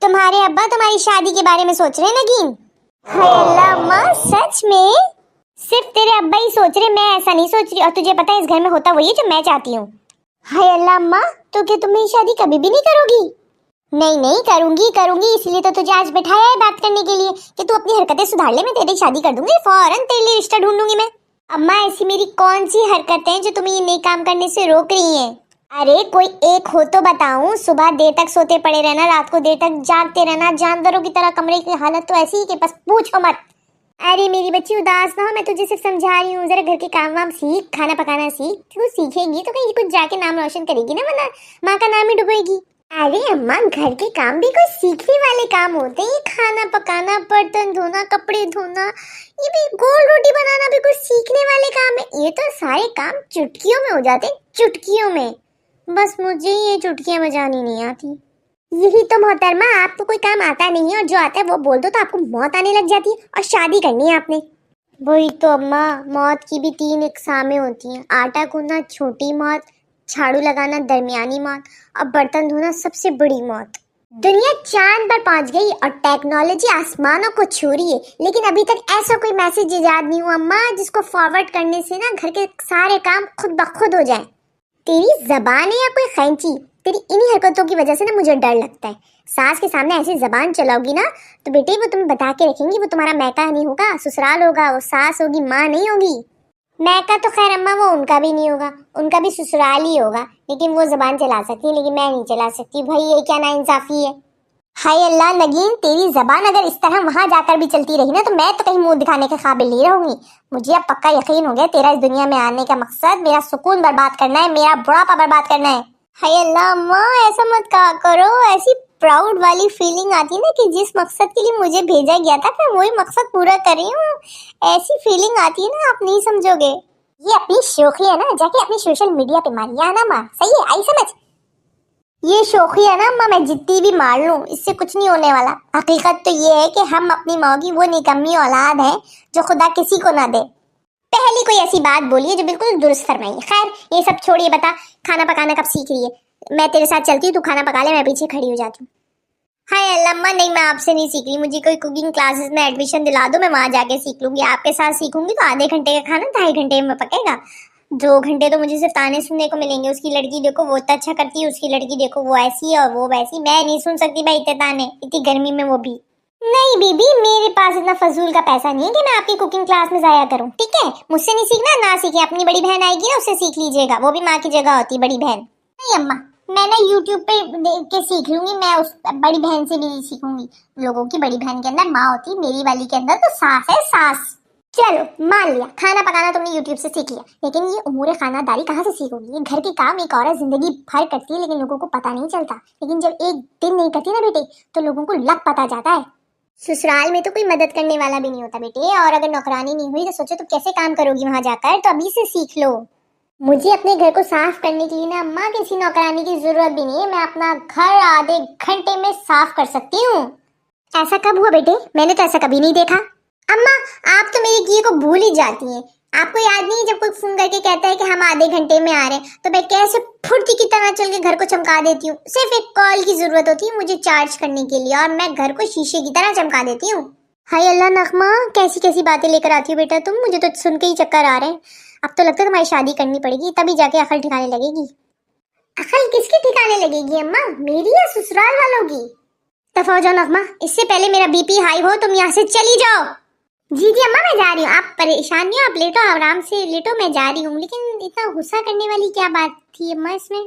तुम्हारे अब्बा तुम्हारी शादी के बारे में सोच रहे हैं नगीन? हाय अल्लाह अम्मा, सच में? सिर्फ तेरे अब्बा ही सोच रहे, मैं ऐसा नहीं सोच रही। और तुझे पता है इस घर में होता वही है जो मैं चाहती हूँ। हाय अल्लाह अम्मा, तो क्या तुम मेरी शादी कभी भी नहीं करोगी? नहीं नहीं, करूंगी, इसीलिए तो तुझे आज बैठाया है बात करने के लिए कि तू अपनी हरकतें सुधार ले। मैं तेरी शादी कर दूंगी, फौरन तेरे लिए रिश्ता ढूंढूंगी मैं। अम्मा, ऐसी मेरी कौन सी हरकतें हैं जो तुम्हें ये नए काम करने से रोक रही हैं? अरे कोई एक हो तो बताऊं। सुबह देर तक सोते पड़े रहना, रात को देर तक जागते रहना, जानवरों की तरह। कमरे की हालत तो ऐसी ही कि बस पूछो मत। अरे मेरी बच्ची उदास ना हो, मैं तुझे सिर्फ समझा रही हूँ। जरा घर के काम वाम सीख, खाना पकाना सीख। तू सीखेगी तो कहीं कुछ जाके नाम रोशन करेगी ना, वरना माँ का नाम ही डुबोएगी। अरे अम्मा, घर के काम भी कोई सीखने वाले काम होते हैं। खाना पकाना, बर्तन धोना, कपड़े धोना, ये भी गोल रोटी बनाना भी कोई सीखने वाले काम है। ये तो सारे काम चुटकियों में हो जाते हैं, चुटकियों में। बस मुझे ये चुटकियां बजानी नहीं आती। यही तो मोहतरमा, आपको कोई काम आता नहीं है और जो आता है वो बोल दो तो आपको मौत आने लग जाती है। और शादी करनी है आपने। वही तो अम्मा, मौत की भी 3 इकसामें होती हैं। आटा गूंदना छोटी मौत, झाड़ू लगाना दरमियानी मौत, और बर्तन धोना सबसे बड़ी मौत। दुनिया चांद पर पहुंच गई और टेक्नोलॉजी आसमानों को छू रही है, लेकिन अभी तक ऐसा कोई मैसेज इजाद नहीं हुआ अम्मा जिसको फॉरवर्ड करने से ना घर के सारे काम खुद ब खुद हो जाए। तेरी जबान है या कोई खैंची? तेरी इन्हीं हरकतों की वजह से ना मुझे डर लगता है। सास के सामने ऐसी जबान चलाओगी ना तो बेटे वो तुम्हें बता के रखेंगी, वो तुम्हारा मैका नहीं होगा, ससुराल होगा। वो सास होगी, माँ नहीं होगी। मैका तो खैर अम्मा वो उनका भी नहीं होगा, उनका भी ससुराल ही होगा। लेकिन वो जबान चला सकती है, लेकिन मैं नहीं चला सकती। भाई ये क्या नाइंसाफी है। हाय अल्लाह नगीन, तेरी जबान अगर इस तरह वहां जाकर भी चलती रही ना तो मैं तो कहीं मुंह दिखाने के काबिल नहीं रहूंगी। मुझे अब पक्का यकीन हो गया तेरा इस दुनिया में आने का मकसद मेरा सुकून बर्बाद करना है, मेरा बुढ़ापा बर्बाद करना है। हाय अल्लाह अम्मा, ऐसा मत कहा करो। ऐसी प्राउड वाली फीलिंग आती है ना कि जिस मकसद के लिए मुझे भेजा गया था मैं वही मकसद पूरा कर रही हूँ। ऐसी फीलिंग आती है ना, आप नहीं समझोगे। ये अपनी शोखी है ना, जाके अपनी सोशल मीडिया पे मार या ना मार, सही है? आई समझ? ये शोखी है ना अम्मा, मैं जितनी भी मार लूं इससे कुछ नहीं होने वाला। हकीकत तो ये है कि हम अपनी माँ की वो निकम्मी औलाद है जो खुदा किसी को ना दे। पहली कोई ऐसी बात बोली है जो बिल्कुल दुरुस्त फरमाई। खैर ये सब छोड़िए, बता खाना पकाना कब सीख रही है? मैं तेरे साथ चलती हूँ, तू खाना पका ले, मैं पीछे खड़ी हो जाती हूँ। हाय अल्लाह अम्मा, नहीं मैं आपसे नहीं सीख रही। मुझे कोई कुकिंग क्लासेस में एडमिशन दिला दो, मैं वहां जाके सीख लूंगी। आपके साथ सीखूंगी तो आधे घंटे का खाना 2.5 घंटे में पकेगा। 2 घंटे तो मुझे सिर्फ ताने सुनने को मिलेंगे। उसकी लड़की देखो वो तो अच्छा करती है, उसकी लड़की देखो वो ऐसी है और वो वैसी। मैं नहीं सुन सकती भाई इतने ताने, इतनी गर्मी में वो भी। नहीं बीबी, मेरे पास इतना फजूल का पैसा नहीं है कि मैं आपकी कुकिंग क्लास में जाया करूं, ठीक है? मुझसे नहीं सीखना, ना सीखे। अपनी बड़ी बहन आएगी ना, उससे सीख लीजिएगा, वो भी माँ की जगह होती बड़ी बहन। नहीं अम्मा, मैं ना यूट्यूब पे देख के सीख लूंगी। मैं उस बड़ी बहन से भी नहीं सीखूंगी। लोगों की बड़ी बहन के अंदर माँ होती, मेरी वाली के अंदर तो सास है, सास। चलो मान लिया खाना पकाना तुमने यूट्यूब से सीख लिया, लेकिन ये उमूरे खानादारी कहाँ से सीखोगी? ये घर के काम एक औरत जिंदगी भर करती है लेकिन लोगों को पता नहीं चलता। लेकिन जब एक दिन नहीं करती ना बेटे तो लोगों को लग पता जाता है। ससुराल में तो कोई मदद करने वाला भी नहीं होता बेटे, और अगर नौकरानी नहीं हुई तो सोचो तो कैसे काम करोगी वहां जाकर? तो अभी से सीख लो। मुझे अपने घर को साफ करने के लिए ना अम्मा किसी नौकरानी की जरूरत भी नहीं है। मैं अपना घर आधे घंटे में साफ कर सकती हूँ। ऐसा कब हुआ बेटे? मैंने तो ऐसा कभी नहीं देखा। अम्मा आप तो मेरे किए को भूल ही जाती हैं। आपको याद नहीं है जब कोई फोन करके कहता है कि हम आधे घंटे में आ रहे हैं तो मैं कैसे फुर्ती की तरह चल के घर को चमका देती हूँ। सिर्फ एक कॉल की जरूरत होती है मुझे चार्ज करने के लिए और मैं घर को शीशे की तरह चमका देती हूँ। हाय अल्लाह नगमा, कैसी कैसी बातें लेकर आती हो बेटा तुम। मुझे तो सुन के ही चक्कर आ रहे हैं। अब तो लगता है तुम्हारी शादी करनी पड़ेगी, तभी जाके अकल ठिकाने लगेगी। अकल किसके ठिकाने लगेगी अम्मा, मेरी या ससुराल वालों की? दफा हो जाओ नगमा, इससे पहले मेरा बीपी हाई हो। तुम यहाँ से चली जाओ। जी जी अम्मा मैं जा रही हूँ, आप परेशान नहीं हो, आप लेटो, आराम से लेटो, मैं जा रही हूँ। लेकिन इतना गुस्सा करने वाली क्या बात थी अम्मा इसमें?